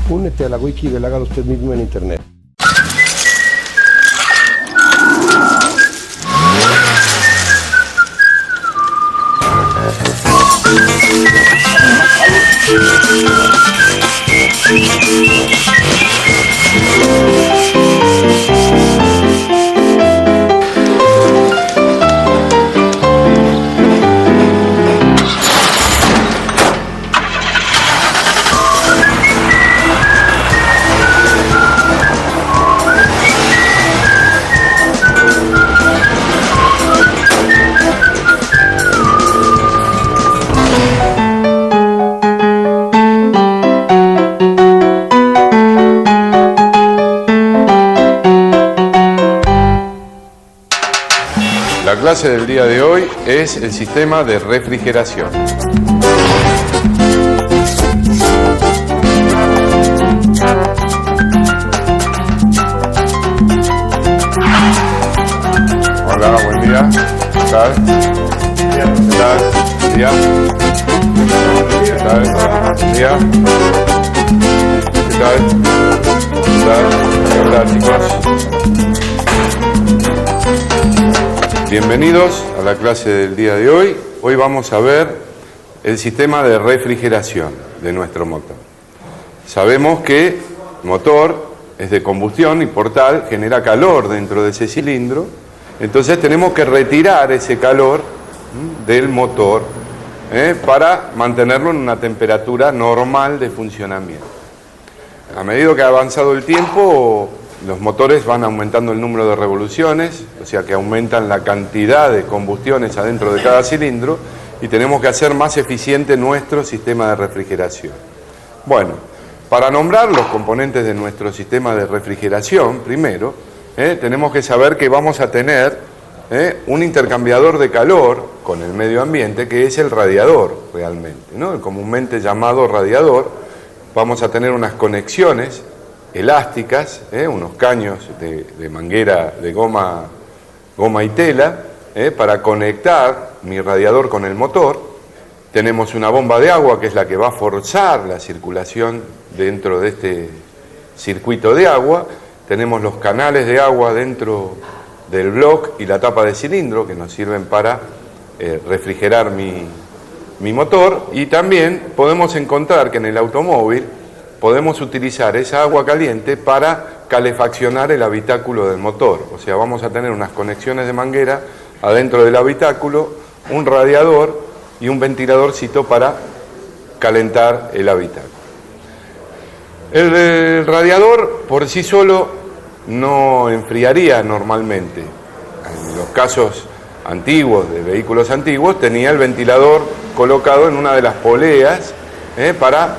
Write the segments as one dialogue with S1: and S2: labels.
S1: Únete a la wiki del Hágalo Usted Mismo en Internet.
S2: La clase del día de hoy es el sistema de refrigeración. Hola, buen día. ¿Qué tal? ¿Qué tal? Buen día. ¿Qué tal? Buen día. ¿Qué tal? ¿Qué tal? Hola, chicos. Bienvenidos a la clase del día de hoy. Hoy vamos a ver el sistema de refrigeración de nuestro motor. Sabemos que el motor es de combustión y por tal genera calor dentro de ese cilindro. Entonces tenemos que retirar ese calor del motor para mantenerlo en una temperatura normal de funcionamiento. A medida que ha avanzado el tiempo, los motores van aumentando el número de revoluciones, o sea que aumentan la cantidad de combustiones adentro de cada cilindro y tenemos que hacer más eficiente nuestro sistema de refrigeración. Bueno, para nombrar los componentes de nuestro sistema de refrigeración, primero, tenemos que saber que vamos a tener un intercambiador de calor con el medio ambiente, que es el radiador realmente, ¿no? El comúnmente llamado radiador. Vamos a tener unas conexiones elásticas, unos caños de manguera de goma y tela, para conectar mi radiador con el motor. Tenemos una bomba de agua que es la que va a forzar la circulación dentro de este circuito de agua. Tenemos los canales de agua dentro del bloque y la tapa de cilindro que nos sirven para refrigerar mi motor. Y también podemos encontrar que en el automóvil podemos utilizar esa agua caliente para calefaccionar el habitáculo del motor. O sea, vamos a tener unas conexiones de manguera adentro del habitáculo, un radiador y un ventiladorcito para calentar el habitáculo. El radiador por sí solo no enfriaría normalmente. En los casos antiguos, de vehículos antiguos, tenía el ventilador colocado en una de las poleas para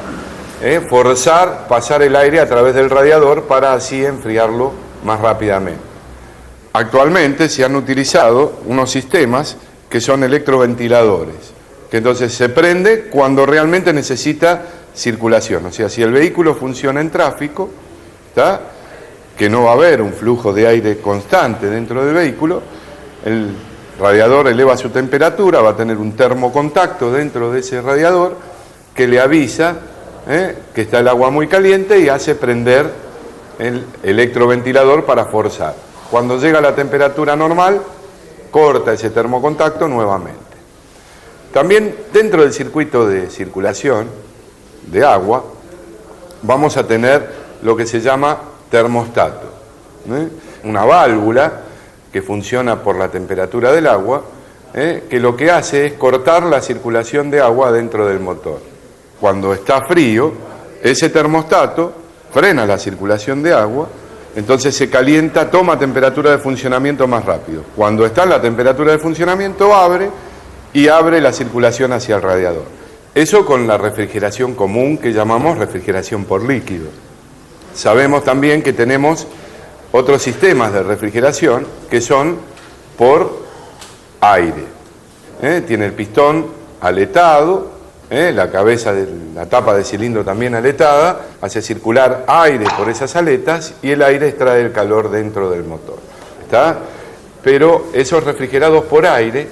S2: forzar pasar el aire a través del radiador para así enfriarlo más rápidamente. Actualmente se han utilizado unos sistemas que son electroventiladores, que entonces se prende cuando realmente necesita circulación. O sea, si el vehículo funciona en tráfico, ¿está?, que no va a haber un flujo de aire constante dentro del vehículo, el radiador eleva su temperatura, va a tener un termocontacto dentro de ese radiador que le avisa que está el agua muy caliente y hace prender el electroventilador para forzar. Cuando llega a la temperatura normal, corta ese termocontacto nuevamente. También dentro del circuito de circulación de agua vamos a tener lo que se llama termostato, una válvula que funciona por la temperatura del agua, que lo que hace es cortar la circulación de agua dentro del motor. Cuando está frío, ese termostato frena la circulación de agua, entonces se calienta, toma temperatura de funcionamiento más rápido. Cuando está en la temperatura de funcionamiento, abre la circulación hacia el radiador. Eso con la refrigeración común que llamamos refrigeración por líquido. Sabemos también que tenemos otros sistemas de refrigeración que son por aire. Tiene el pistón aletado, la cabeza de la tapa de cilindro también aletada, hace circular aire por esas aletas y el aire extrae el calor dentro del motor. ¿Está? Pero esos refrigerados por aire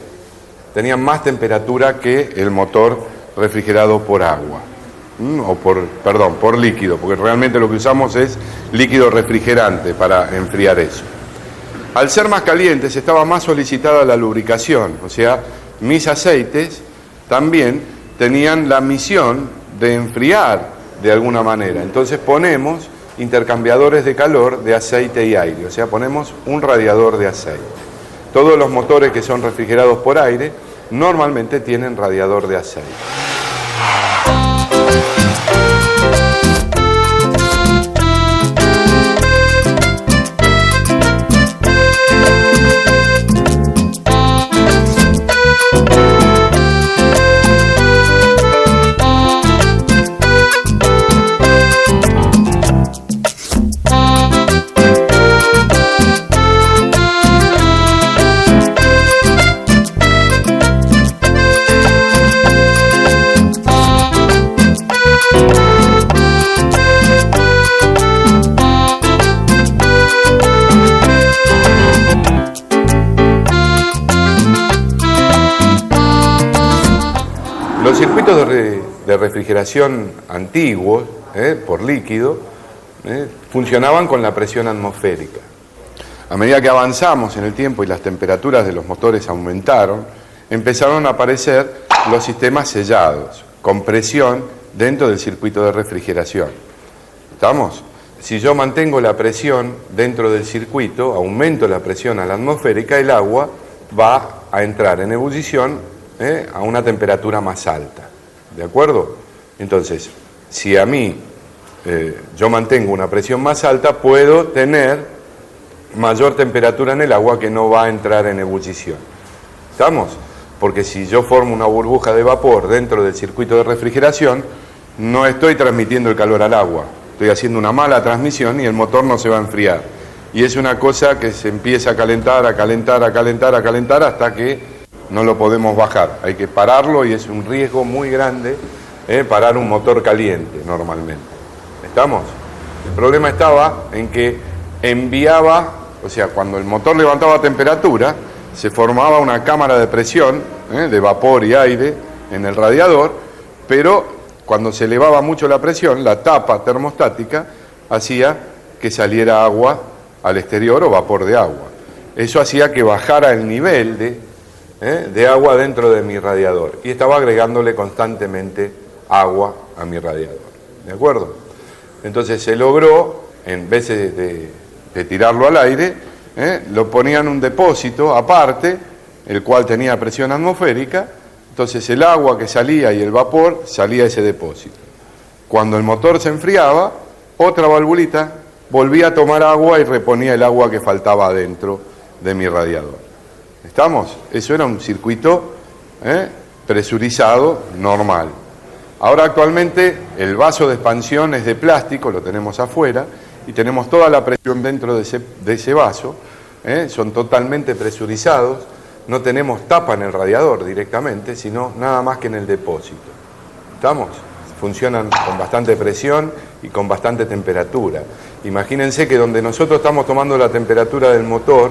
S2: tenían más temperatura que el motor refrigerado por agua. por líquido, porque realmente lo que usamos es líquido refrigerante para enfriar eso. Al ser más calientes estaba más solicitada la lubricación, o sea, mis aceites también tenían la misión de enfriar de alguna manera. Entonces ponemos intercambiadores de calor de aceite y aire, o sea, ponemos un radiador de aceite. Todos los motores que son refrigerados por aire normalmente tienen radiador de aceite. Los circuitos de refrigeración antiguos, por líquido, funcionaban con la presión atmosférica. A medida que avanzamos en el tiempo y las temperaturas de los motores aumentaron, empezaron a aparecer los sistemas sellados, con presión dentro del circuito de refrigeración. ¿Estamos? Si yo mantengo la presión dentro del circuito, aumento la presión a la atmosférica, el agua va a entrar en ebullición a una temperatura más alta. ¿De acuerdo? Entonces, si a mí yo mantengo una presión más alta, puedo tener mayor temperatura en el agua que no va a entrar en ebullición. ¿Estamos? Porque si yo formo una burbuja de vapor dentro del circuito de refrigeración, no estoy transmitiendo el calor al agua. Estoy haciendo una mala transmisión y el motor no se va a enfriar. Y es una cosa que se empieza a calentar, a calentar, a calentar, a calentar hasta que no lo podemos bajar. Hay que pararlo y es un riesgo muy grande parar un motor caliente normalmente. ¿Estamos? El problema estaba en que enviaba, o sea, cuando el motor levantaba temperatura, se formaba una cámara de presión de vapor y aire en el radiador, pero cuando se elevaba mucho la presión, la tapa termostática hacía que saliera agua al exterior o vapor de agua. Eso hacía que bajara el nivel de agua dentro de mi radiador y estaba agregándole constantemente agua a mi radiador. ¿De acuerdo? Entonces se logró, en vez de tirarlo al aire, lo ponían en un depósito aparte, el cual tenía presión atmosférica. Entonces el agua que salía y el vapor salía a ese depósito. Cuando el motor se enfriaba, otra valvulita volvía a tomar agua y reponía el agua que faltaba dentro de mi radiador. ¿Estamos? Eso era un circuito presurizado normal. Ahora actualmente el vaso de expansión es de plástico, lo tenemos afuera, y tenemos toda la presión dentro de ese vaso, son totalmente presurizados, no tenemos tapa en el radiador directamente, sino nada más que en el depósito. ¿Estamos? Funcionan con bastante presión y con bastante temperatura. Imagínense que donde nosotros estamos tomando la temperatura del motor,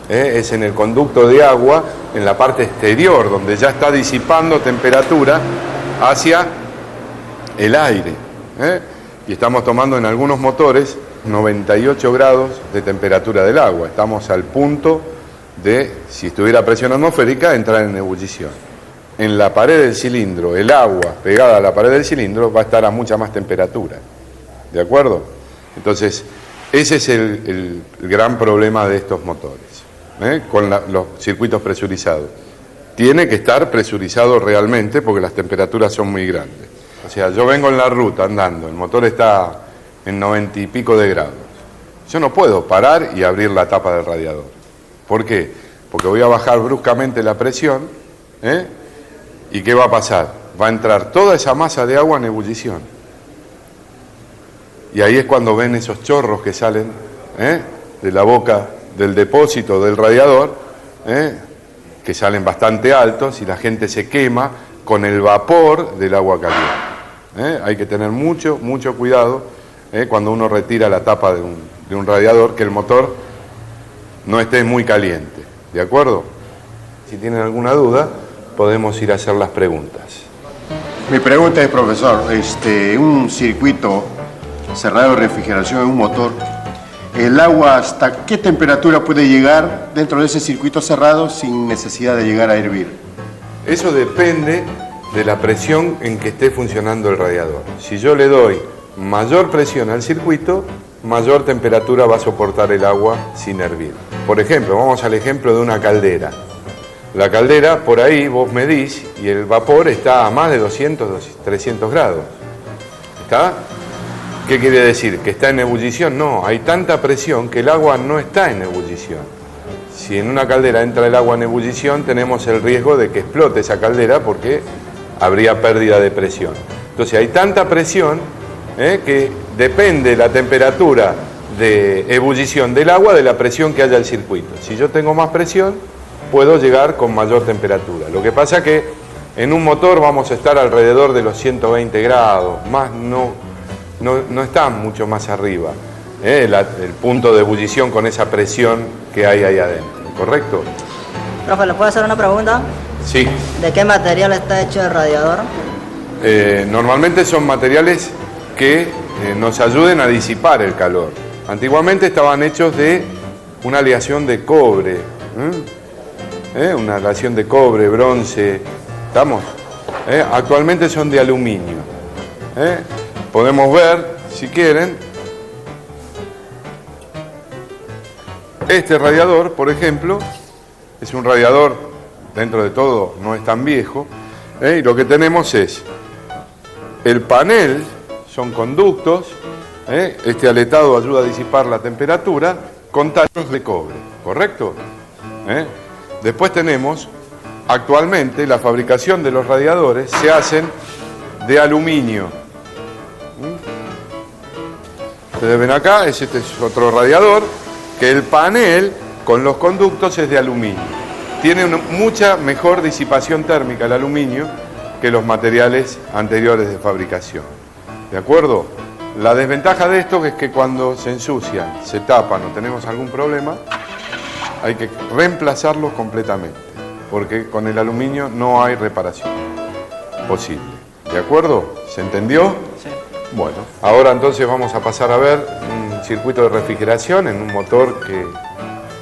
S2: es en el conducto de agua, en la parte exterior, donde ya está disipando temperatura hacia el aire. Y estamos tomando en algunos motores 98 grados de temperatura del agua. Estamos al punto de, si estuviera presión atmosférica, entrar en ebullición. En la pared del cilindro, el agua pegada a la pared del cilindro va a estar a mucha más temperatura. ¿De acuerdo? Entonces, ese es el gran problema de estos motores, con los circuitos presurizados. Tiene que estar presurizado realmente porque las temperaturas son muy grandes. O sea, yo vengo en la ruta andando, el motor está en 90 y pico de grados. Yo no puedo parar y abrir la tapa del radiador. ¿Por qué? Porque voy a bajar bruscamente la presión, ¿y qué va a pasar? Va a entrar toda esa masa de agua en ebullición. Y ahí es cuando ven esos chorros que salen de la boca del depósito del radiador, que salen bastante altos y la gente se quema con el vapor del agua caliente. Hay que tener mucho cuidado cuando uno retira la tapa de un radiador, que el motor no esté muy caliente. ¿De acuerdo? Si tienen alguna duda, podemos ir a hacer las preguntas.
S3: Mi pregunta es, profesor, un circuito cerrado de refrigeración en un motor, ¿el agua hasta qué temperatura puede llegar dentro de ese circuito cerrado sin necesidad de llegar a hervir?
S2: Eso depende de la presión en que esté funcionando el radiador. Si yo le doy mayor presión al circuito, mayor temperatura va a soportar el agua sin hervir. Por ejemplo, vamos al ejemplo de una caldera. La caldera, por ahí vos medís y el vapor está a más de 200, 300 grados. ¿Está? ¿Qué quiere decir? ¿Que está en ebullición? No, hay tanta presión que el agua no está en ebullición. Si en una caldera entra el agua en ebullición, tenemos el riesgo de que explote esa caldera porque habría pérdida de presión. Entonces hay tanta presión que depende la temperatura de ebullición del agua de la presión que haya en el circuito. Si yo tengo más presión, puedo llegar con mayor temperatura. Lo que pasa que en un motor vamos a estar alrededor de los 120 grados, más no está mucho más arriba, el punto de ebullición con esa presión que hay ahí adentro, ¿correcto?
S4: Profe, ¿le puedo hacer una pregunta?
S2: Sí.
S4: ¿De qué material está hecho el radiador?
S2: Normalmente son materiales que nos ayuden a disipar el calor. Antiguamente estaban hechos de una aleación de cobre, una aleación de cobre, bronce, ¿estamos? Actualmente son de aluminio. Podemos ver, si quieren, este radiador, por ejemplo, es un radiador, dentro de todo no es tan viejo, y lo que tenemos es el panel, son conductos, este aletado ayuda a disipar la temperatura con tallos de cobre, ¿correcto? Después tenemos, actualmente, la fabricación de los radiadores se hacen de aluminio. Ustedes ven acá, este es otro radiador, que el panel con los conductos es de aluminio. Tiene mucha mejor disipación térmica el aluminio que los materiales anteriores de fabricación. ¿De acuerdo? La desventaja de esto es que cuando se ensucian, se tapan o tenemos algún problema, hay que reemplazarlos completamente, porque con el aluminio no hay reparación posible. ¿De acuerdo? ¿Se entendió?
S4: Sí.
S2: Bueno, ahora entonces vamos a pasar a ver un circuito de refrigeración en un motor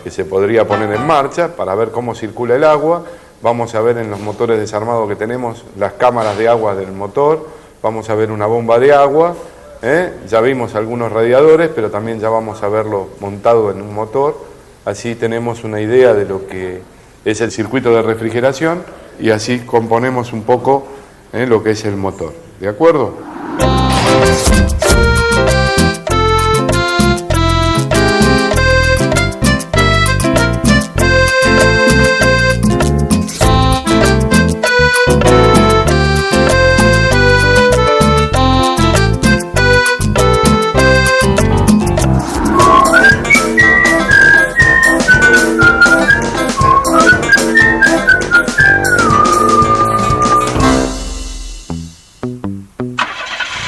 S2: que se podría poner en marcha para ver cómo circula el agua. Vamos a ver en los motores desarmados que tenemos las cámaras de agua del motor, vamos a ver una bomba de agua, ya vimos algunos radiadores, pero también ya vamos a verlo montado en un motor, así tenemos una idea de lo que es el circuito de refrigeración y así componemos un poco lo que es el motor. ¿De acuerdo?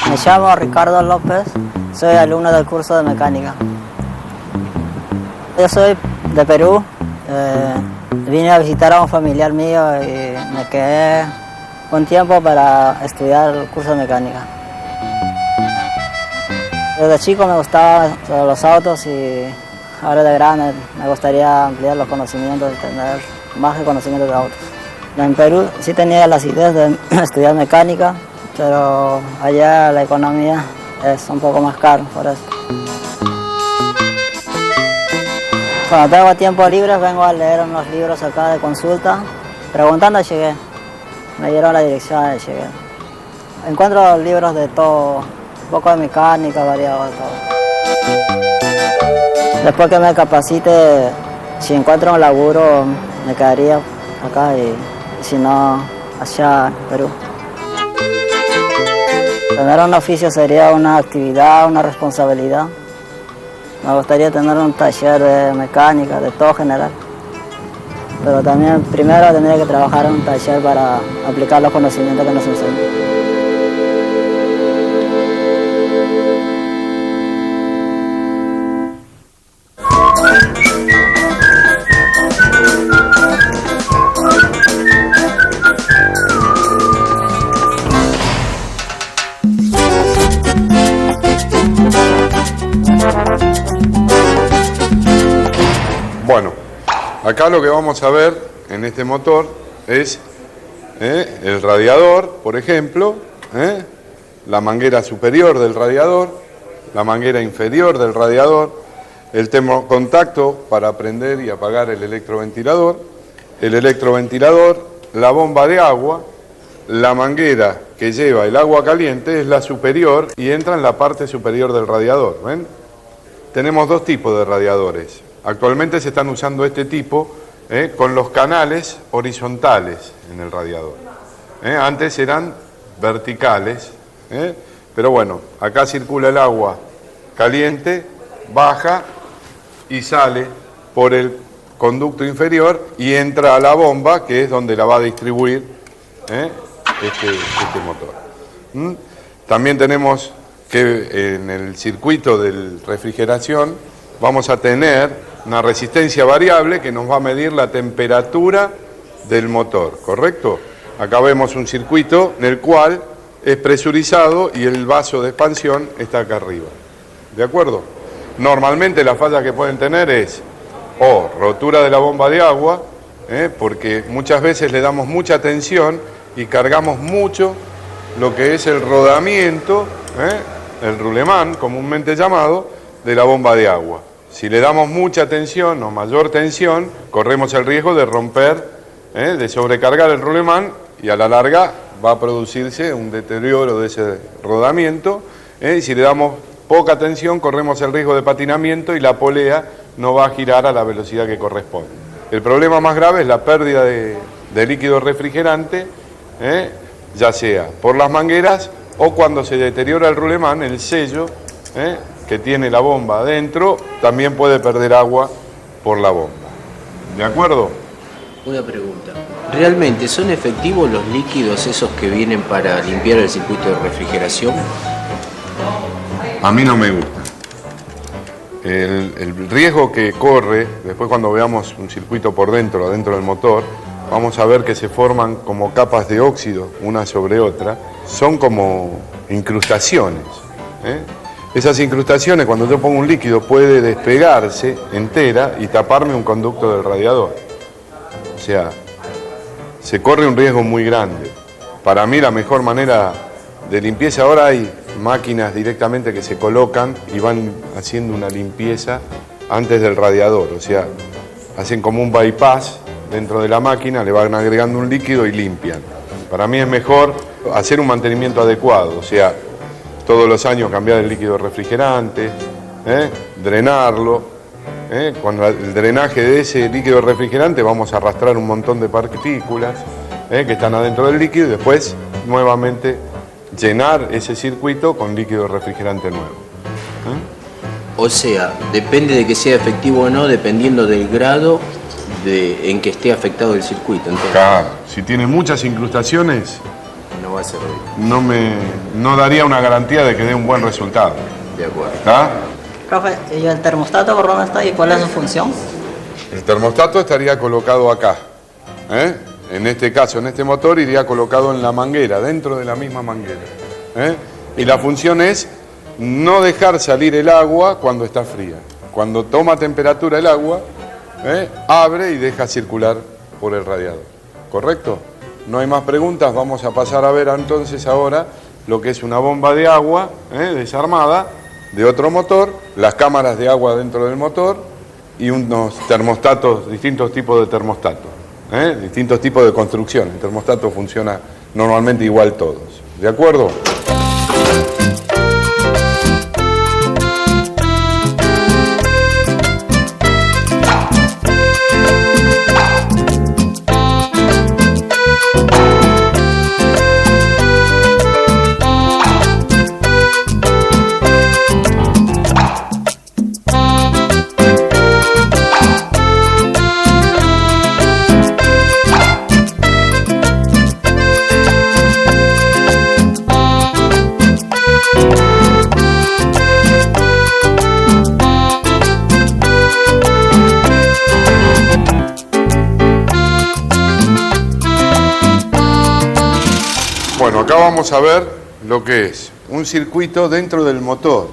S4: Me llamo Ricardo López, soy alumno del curso de mecánica. Yo soy de Perú, vine a visitar a un familiar mío y me quedé un tiempo para estudiar el curso de mecánica. Desde chico me gustaban los autos y ahora de grande me gustaría ampliar los conocimientos y tener más conocimientos de autos. En Perú sí tenía las ideas de estudiar mecánica, pero allá la economía es un poco más caro, por eso. Cuando tengo tiempo libre vengo a leer unos libros acá de consulta. Preguntando llegué, me dieron la dirección y llegué. Encuentro libros de todo, un poco de mecánica, variado de todo. Después que me capacite, si encuentro un laburo, me quedaría acá y si no, allá en Perú. Tener un oficio sería una actividad, una responsabilidad. Me gustaría tener un taller de mecánica, de todo general. Pero también primero tendría que trabajar en un taller para aplicar los conocimientos que nos enseñan.
S2: Bueno, acá lo que vamos a ver en este motor es el radiador, por ejemplo, la manguera superior del radiador, la manguera inferior del radiador, el termocontacto para prender y apagar el electroventilador, la bomba de agua, la manguera que lleva el agua caliente es la superior y entra en la parte superior del radiador, ¿ven? Tenemos dos tipos de radiadores. Actualmente se están usando este tipo con los canales horizontales en el radiador. Antes eran verticales, pero bueno, acá circula el agua caliente, baja y sale por el conducto inferior y entra a la bomba, que es donde la va a distribuir este motor. También tenemos que en el circuito de refrigeración vamos a tener una resistencia variable que nos va a medir la temperatura del motor, ¿correcto? Acá vemos un circuito en el cual es presurizado y el vaso de expansión está acá arriba. ¿De acuerdo? Normalmente la falla que pueden tener es o rotura de la bomba de agua, porque muchas veces le damos mucha tensión y cargamos mucho lo que es el rodamiento, el roulement comúnmente llamado, de la bomba de agua. Si le damos mucha tensión o mayor tensión, corremos el riesgo de romper, de sobrecargar el roulement y a la larga va a producirse un deterioro de ese rodamiento. Y si le damos poca tensión, corremos el riesgo de patinamiento y la polea no va a girar a la velocidad que corresponde. El problema más grave es la pérdida de líquido refrigerante, ya sea por las mangueras o cuando se deteriora el roulement, el sello que tiene la bomba adentro también puede perder agua por la bomba. ¿De acuerdo?
S5: Una pregunta. ¿Realmente son efectivos los líquidos esos que vienen para limpiar el circuito de refrigeración?
S2: A mí no me gusta. El riesgo que corre, después cuando veamos un circuito por dentro, adentro del motor, vamos a ver que se forman como capas de óxido, una sobre otra, son como incrustaciones. Esas incrustaciones, cuando yo pongo un líquido, puede despegarse entera y taparme un conducto del radiador. O sea, se corre un riesgo muy grande. Para mí la mejor manera de limpieza, ahora hay máquinas directamente que se colocan y van haciendo una limpieza antes del radiador, o sea, hacen como un bypass dentro de la máquina, le van agregando un líquido y limpian. Para mí es mejor hacer un mantenimiento adecuado, o sea, todos los años cambiar el líquido refrigerante, drenarlo. Con el drenaje de ese líquido refrigerante vamos a arrastrar un montón de partículas que están adentro del líquido y después nuevamente llenar ese circuito con líquido refrigerante nuevo.
S5: O sea, depende de que sea efectivo o no, dependiendo del grado en que esté afectado el circuito. Entonces,
S2: Claro, si tiene muchas incrustaciones,
S5: no va a servir.
S2: no daría una garantía de que dé un buen resultado.
S5: De acuerdo.
S2: ¿Está?
S4: Profe, ¿y el termostato por dónde está y cuál es su función?
S2: El termostato estaría colocado acá. En este caso, en este motor, iría colocado en la manguera, dentro de la misma manguera. Y la función es no dejar salir el agua cuando está fría. Cuando toma temperatura el agua, abre y deja circular por el radiador. ¿Correcto? No hay más preguntas, vamos a pasar a ver entonces ahora lo que es una bomba de agua desarmada de otro motor, las cámaras de agua dentro del motor y unos termostatos, distintos tipos de termostatos. Distintos tipos de construcción. El termostato funciona normalmente igual todos. ¿De acuerdo? Bueno, acá vamos a ver lo que es un circuito dentro del motor.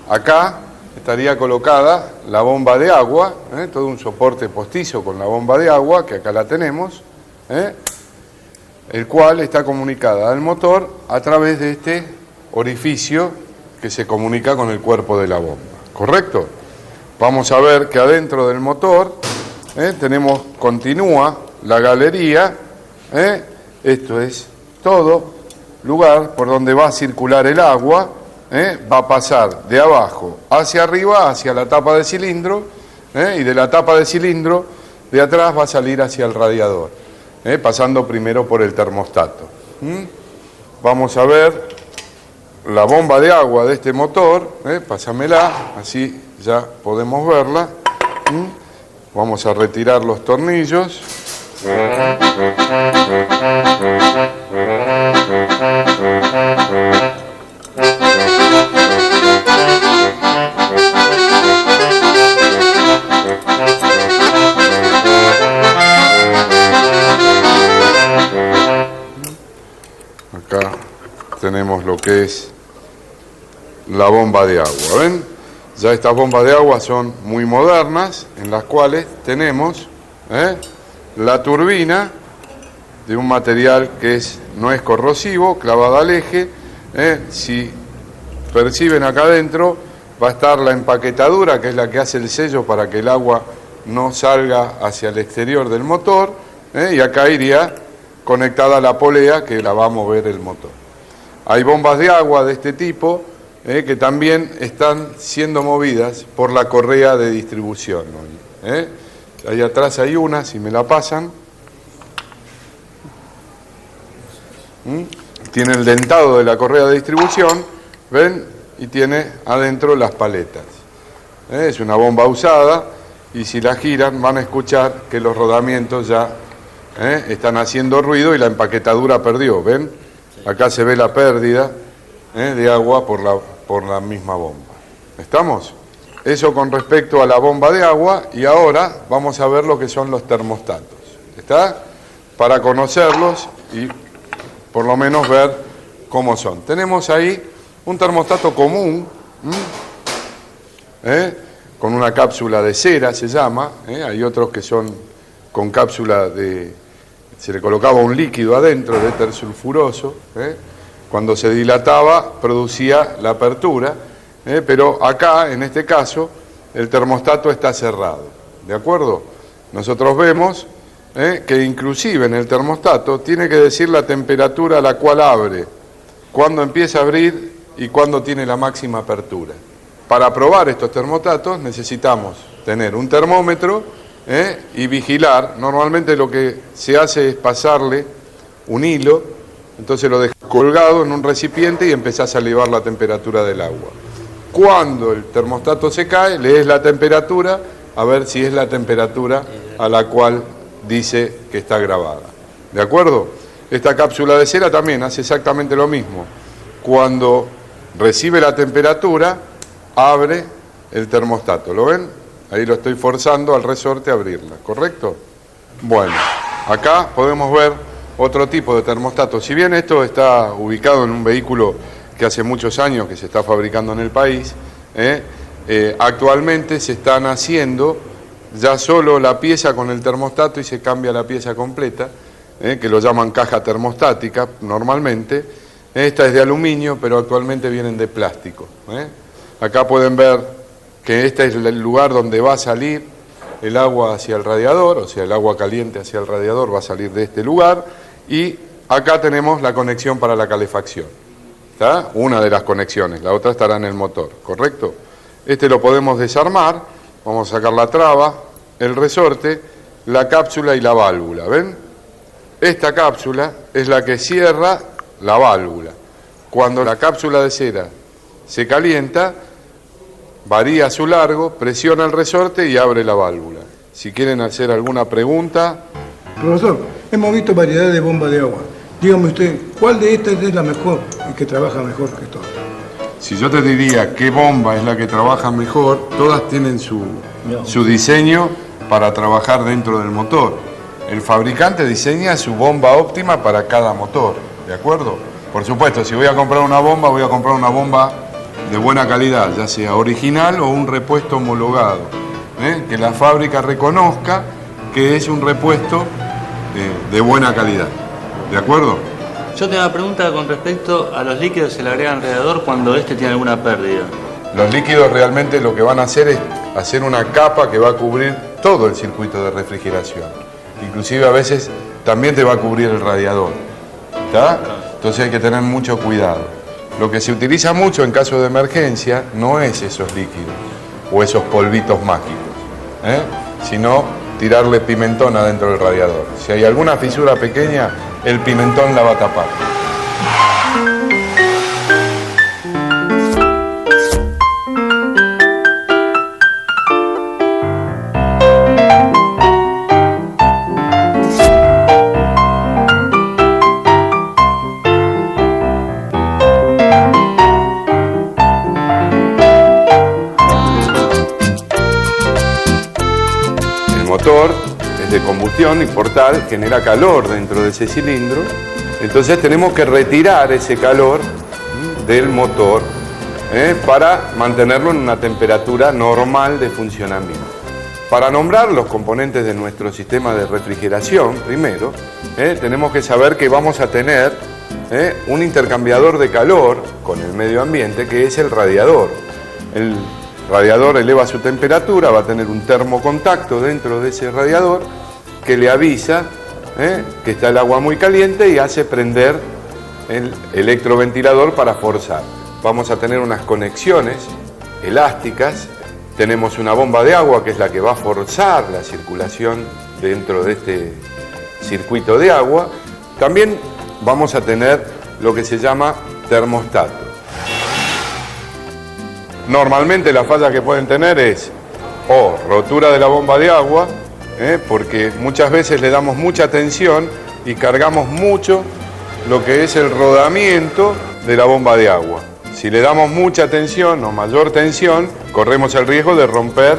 S2: Acá estaría colocada la bomba de agua, todo un soporte postizo con la bomba de agua, que acá la tenemos, el cual está comunicada al motor a través de este orificio que se comunica con el cuerpo de la bomba, ¿correcto? Vamos a ver que adentro del motor continúa la galería, esto es todo lugar por donde va a circular el agua, va a pasar de abajo hacia arriba, hacia la tapa de cilindro, y de la tapa de cilindro de atrás va a salir hacia el radiador, pasando primero por el termostato. Vamos a ver la bomba de agua de este motor, pásamela, así ya podemos verla. Vamos a retirar los tornillos. Acá tenemos lo que es la bomba de agua, ¿ven? Ya estas bombas de agua son muy modernas, en las cuales tenemos la turbina de un material que no es corrosivo, clavada al eje. Si perciben acá adentro va a estar la empaquetadura, que es la que hace el sello para que el agua no salga hacia el exterior del motor, y acá iría conectada la polea que la va a mover el motor. Hay bombas de agua de este tipo que también están siendo movidas por la correa de distribución. Ahí atrás hay una, si me la pasan. Tiene el dentado de la correa de distribución, ¿ven? Y tiene adentro las paletas. Es una bomba usada y si la giran van a escuchar que los rodamientos ya están haciendo ruido y la empaquetadura perdió, ¿ven? Acá se ve la pérdida de agua por la misma bomba. ¿Estamos? Eso con respecto a la bomba de agua, y ahora vamos a ver lo que son los termostatos. ¿Está? Para conocerlos y por lo menos ver cómo son. Tenemos ahí un termostato común, con una cápsula de cera se llama, hay otros que son con cápsula se le colocaba un líquido adentro de éter sulfuroso, cuando se dilataba producía la apertura, pero acá, en este caso, el termostato está cerrado, ¿de acuerdo? Nosotros vemos que inclusive en el termostato tiene que decir la temperatura a la cual abre, cuándo empieza a abrir y cuándo tiene la máxima apertura. Para probar estos termostatos necesitamos tener un termómetro y vigilar. Normalmente lo que se hace es pasarle un hilo, entonces lo dejas colgado en un recipiente y empezás a elevar la temperatura del agua. Cuando el termostato se cae, lees la temperatura, a ver si es la temperatura a la cual dice que está grabada. ¿De acuerdo? Esta cápsula de cera también hace exactamente lo mismo. Cuando recibe la temperatura, abre el termostato. ¿Lo ven? Ahí lo estoy forzando al resorte a abrirla, ¿correcto? Bueno, acá podemos ver otro tipo de termostato. Si bien esto está ubicado en un vehículo que hace muchos años que se está fabricando en el país, actualmente se están haciendo ya solo la pieza con el termostato y se cambia la pieza completa, que lo llaman caja termostática normalmente. Esta es de aluminio, pero actualmente vienen de plástico. Acá pueden ver que este es el lugar donde va a salir el agua hacia el radiador, o sea, el agua caliente hacia el radiador va a salir de este lugar, y acá tenemos la conexión para la calefacción. ¿Está? Una de las conexiones, la otra estará en el motor, ¿correcto? Este lo podemos desarmar, vamos a sacar la traba, el resorte, la cápsula y la válvula, ¿ven? Esta cápsula es la que cierra la válvula. Cuando la cápsula de cera se calienta, varía su largo, presiona el resorte y abre la válvula. Si quieren hacer alguna pregunta.
S6: Profesor, hemos visto variedad de bombas de agua. Dígame usted, ¿cuál de estas es la mejor y que trabaja mejor que todas?
S2: Si yo te diría qué bomba es la que trabaja mejor, todas tienen su diseño para trabajar dentro del motor. El fabricante diseña su bomba óptima para cada motor, ¿de acuerdo? Por supuesto, si voy a comprar una bomba, voy a comprar una bomba de buena calidad, ya sea original o un repuesto homologado, que la fábrica reconozca que es un repuesto de buena calidad. ¿De acuerdo?
S7: Yo tengo una pregunta con respecto a los líquidos que se le agregan al radiador cuando este tiene alguna pérdida.
S2: Los líquidos realmente lo que van a hacer es hacer una capa que va a cubrir todo el circuito de refrigeración. Inclusive a veces también te va a cubrir el radiador. ¿Está? Entonces hay que tener mucho cuidado. Lo que se utiliza mucho en caso de emergencia no es esos líquidos o esos polvitos mágicos, sino tirarle pimentón adentro del radiador. Si hay alguna fisura pequeña, el pimentón la va a tapar. El motor es de combustión y por tal genera calor dentro de ese cilindro, entonces tenemos que retirar ese calor del motor para mantenerlo en una temperatura normal de funcionamiento. Para nombrar los componentes de nuestro sistema de refrigeración, primero, tenemos que saber que vamos a tener un intercambiador de calor con el medio ambiente, que es el radiador. El radiador eleva su temperatura, va a tener un termocontacto dentro de ese radiador que le avisa que está el agua muy caliente y hace prender el electroventilador para forzar. Vamos a tener unas conexiones elásticas, tenemos una bomba de agua que es la que va a forzar la circulación dentro de este circuito de agua. También vamos a tener lo que se llama termostato. Normalmente la falla que pueden tener es o rotura de la bomba de agua, porque muchas veces le damos mucha tensión y cargamos mucho lo que es el rodamiento de la bomba de agua. Si le damos mucha tensión o mayor tensión, corremos el riesgo de romper,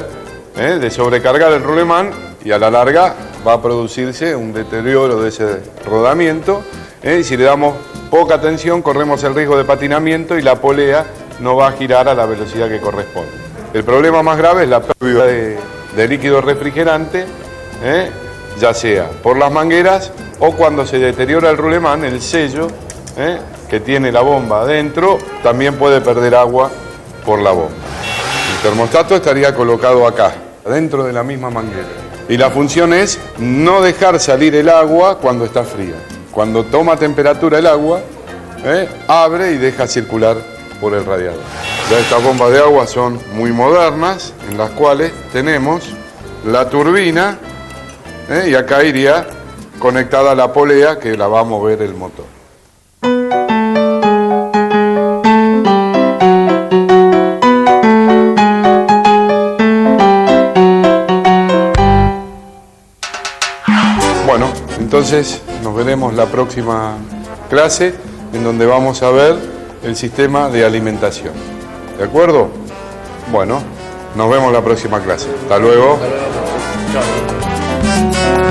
S2: de sobrecargar el rulemán y a la larga va a producirse un deterioro de ese rodamiento. Y si le damos poca tensión, corremos el riesgo de patinamiento y la polea no va a girar a la velocidad que corresponde. El problema más grave es la pérdida de líquido refrigerante, ya sea por las mangueras o cuando se deteriora el rulemán, el sello que tiene la bomba adentro también puede perder agua por la bomba. El termostato estaría colocado acá, dentro de la misma manguera. Y la función es no dejar salir el agua cuando está fría. Cuando toma temperatura el agua, abre y deja circular por el radiador. Ya estas bombas de agua son muy modernas, en las cuales tenemos la turbina, y acá iría conectada la polea que la va a mover el motor. Bueno, entonces nos veremos la próxima clase en donde vamos a ver el sistema de alimentación. ¿De acuerdo? Bueno, nos vemos la próxima clase. Hasta luego.
S7: Chao.